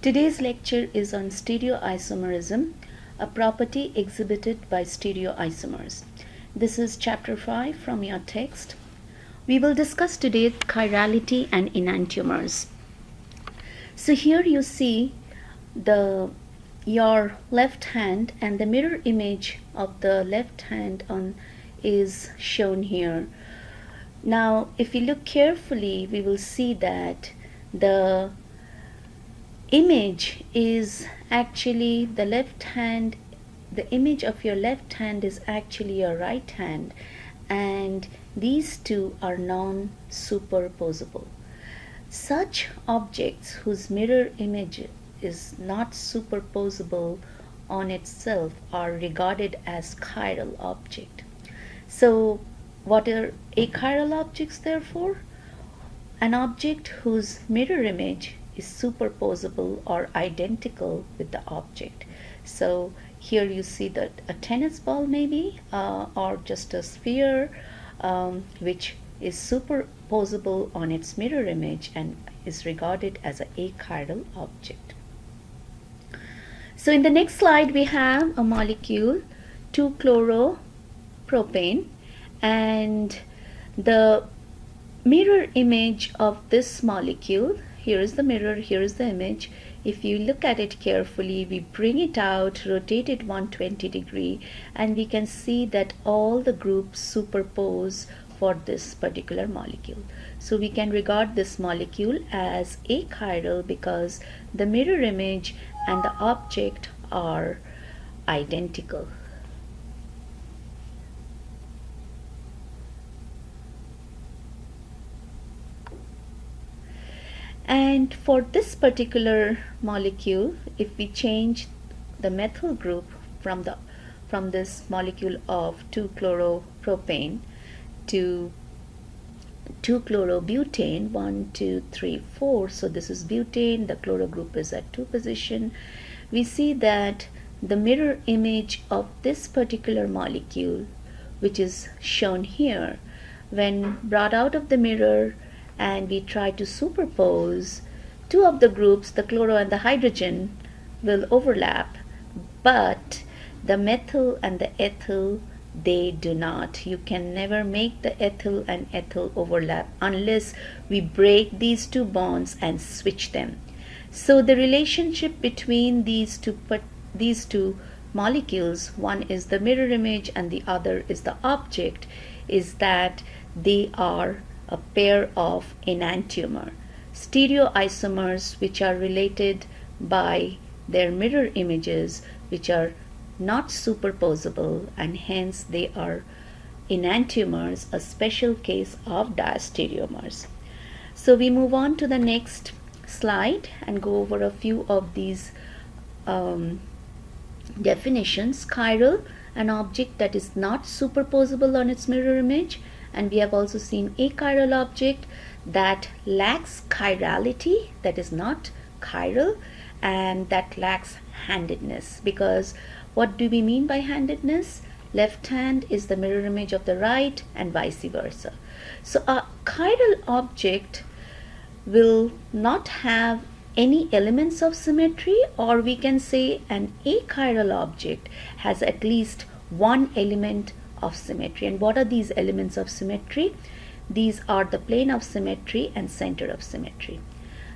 Today's lecture is on stereoisomerism, a property exhibited by stereoisomers. This is chapter 5 from your text. We will discuss today chirality and enantiomers. So here you see your left hand, and the mirror image of the left hand is shown here. Now if we look carefully, we will see that the image is actually the left hand. The image of your left hand is actually your right hand, and these two are non-superposable. Such objects whose mirror image is not superposable on itself are regarded as chiral objects. So what are achiral objects therefore? An object whose mirror image is superposable or identical with the object. So here you see that a tennis ball maybe, or just a sphere, which is superposable on its mirror image and is regarded as an achiral object. So in the next slide we have a molecule 2-chloropropane, and the mirror image of this molecule, here is the mirror, here is the image. If you look at it carefully, we bring it out, rotate it 120 degree, and we can see that all the groups superpose for this particular molecule. So we can regard this molecule as achiral because the mirror image and the object are identical. And for this particular molecule, if we change the methyl group from this molecule of 2-chloropropane to 2-chlorobutane, 1, 2, 3, 4, so this is butane, the chloro group is at 2 position, we see that the mirror image of this particular molecule, which is shown here, when brought out of the mirror and we try to superpose, two of the groups, the chloro and the hydrogen, will overlap, but the methyl and the ethyl, they do not. You can never make the ethyl and ethyl overlap unless we break these two bonds and switch them. So the relationship between these two molecules, one is the mirror image and the other is the object, is that they are a pair of enantiomer. Stereoisomers which are related by their mirror images, which are not superposable, and hence they are enantiomers, a special case of diastereomers. So we move on to the next slide and go over a few of these definitions. Chiral, an object that is not superposable on its mirror image, and we have also seen achiral object that lacks chirality, that is not chiral, and that lacks handedness. Because what do we mean by handedness? Left hand is the mirror image of the right and vice versa. So a chiral object will not have any elements of symmetry, or we can say an achiral object has at least one element of symmetry. And what are these elements of symmetry? These are the plane of symmetry and center of symmetry.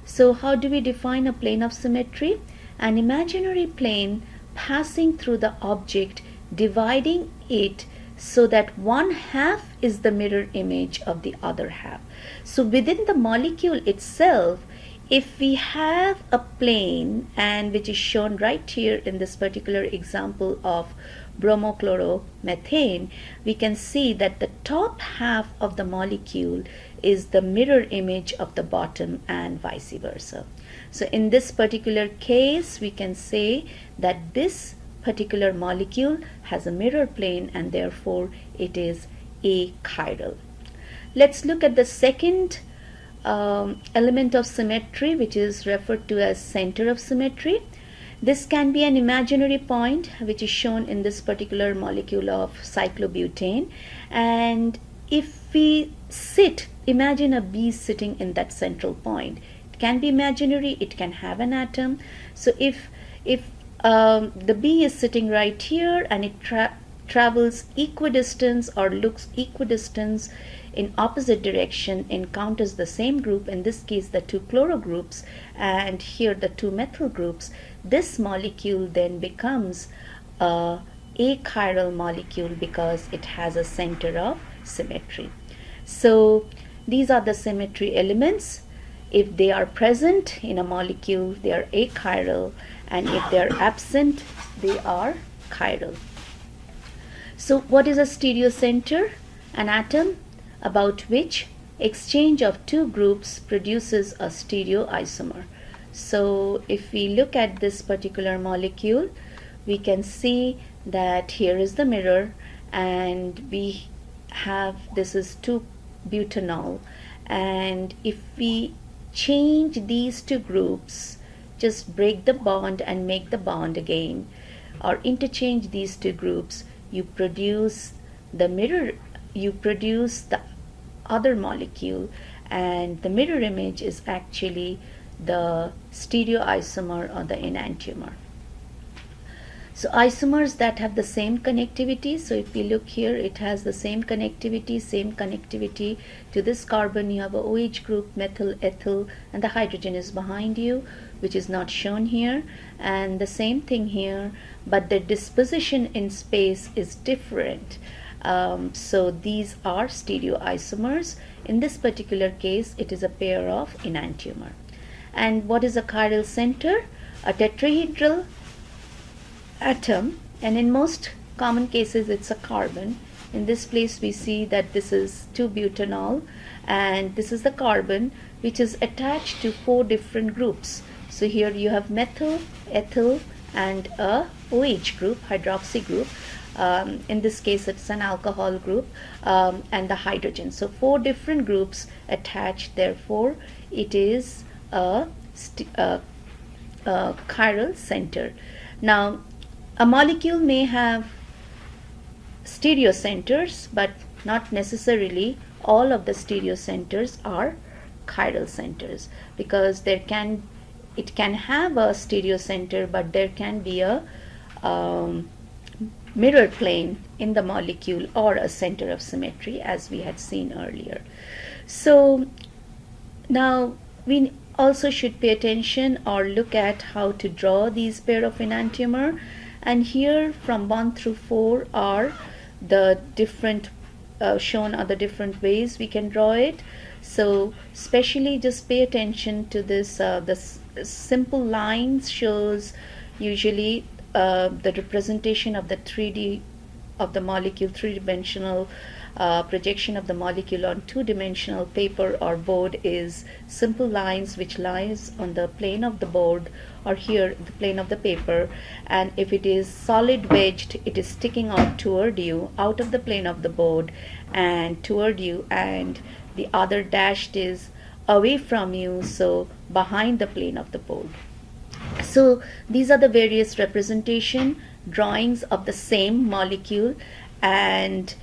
So how do we define a plane of symmetry? An imaginary plane passing through the object, dividing it so that one half is the mirror image of the other half. So within the molecule itself, if we have a plane, and which is shown right here in this particular example of bromochloromethane, we can see that the top half of the molecule is the mirror image of the bottom and vice versa. So in this particular case, we can say that this particular molecule has a mirror plane and therefore it is achiral. Let's look at the second element of symmetry, which is referred to as center of symmetry. This can be an imaginary point, which is shown in this particular molecule of cyclobutane, and if we imagine a bee sitting in that central point, can be imaginary, it can have an atom. So if the bee is sitting right here and it travels equidistance or looks equidistance in opposite direction, encounters the same group, in this case the two chloro groups and here the two methyl groups, this molecule then becomes a achiral molecule because it has a center of symmetry. So these are the symmetry elements. If they are present in a molecule, they are achiral, and if they are absent, they are chiral. So what is a stereocenter? An atom about which exchange of two groups produces a stereoisomer. So if we look at this particular molecule, we can see that here is the mirror, and we have, this is 2-butanol, and if we change these two groups, just break the bond and make the bond again, or interchange these two groups, you produce the mirror, you produce the other molecule, and the mirror image is actually the stereoisomer or the enantiomer. So isomers that have the same connectivity, so if we look here, it has the same connectivity to this carbon. You have a OH group, methyl, ethyl, and the hydrogen is behind you, which is not shown here, and the same thing here, but the disposition in space is different. So these are stereoisomers. In this particular case, it is a pair of enantiomer. And what is a chiral center? A tetrahedral atom, and in most common cases it's a carbon. In this place we see that this is 2-butanol, and this is the carbon which is attached to 4 different groups. So here you have methyl, ethyl, and a OH group, hydroxy group. In this case it's an alcohol group, and the hydrogen. So 4 different groups attached, therefore it is a chiral center. Now a molecule may have stereocenters, but not necessarily all of the stereocenters are chiral centers, because it can have a stereocenter, but there can be a mirror plane in the molecule or a center of symmetry, as we had seen earlier. So now we also should pay attention or look at how to draw these pair of enantiomer. And here from 1 through 4 are the different shown are the different ways we can draw it. So especially just pay attention to this. The simple lines shows usually the representation of the 3D of the molecule, 3-dimensional projection of the molecule on 2-dimensional paper or board is simple lines which lies on the plane of the board, or here the plane of the paper, and if it is solid wedged, it is sticking out toward you, out of the plane of the board and toward you, and the other dashed is away from you, so behind the plane of the board. So these are the various representation drawings of the same molecule, and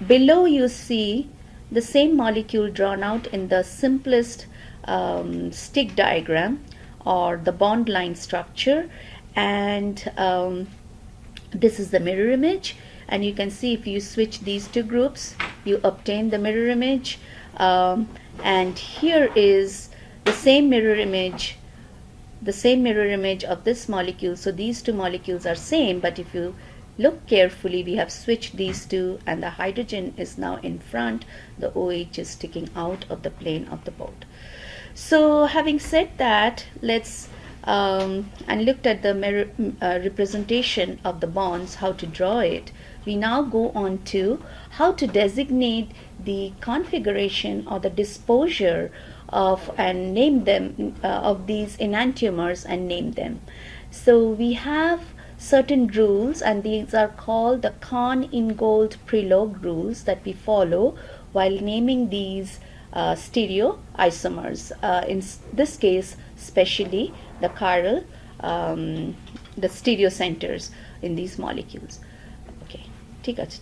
below you see the same molecule drawn out in the simplest stick diagram or the bond line structure, and this is the mirror image, and you can see if you switch these two groups you obtain the mirror image, and here is the same mirror image of this molecule. So these two molecules are same, but if you look carefully, we have switched these two, and the hydrogen is now in front, the OH is sticking out of the plane of the board. So having said that, let's and looked at the mirror representation of the bonds, how to draw it, we now go on to how to designate the configuration or the disposure of and name them of these enantiomers and name them. So we have certain rules, and these are called the Kahn-Ingold-Prelog rules that we follow while naming these stereoisomers. In this case, especially the chiral, the stereocenters in these molecules. Okay, ঠিক আছে।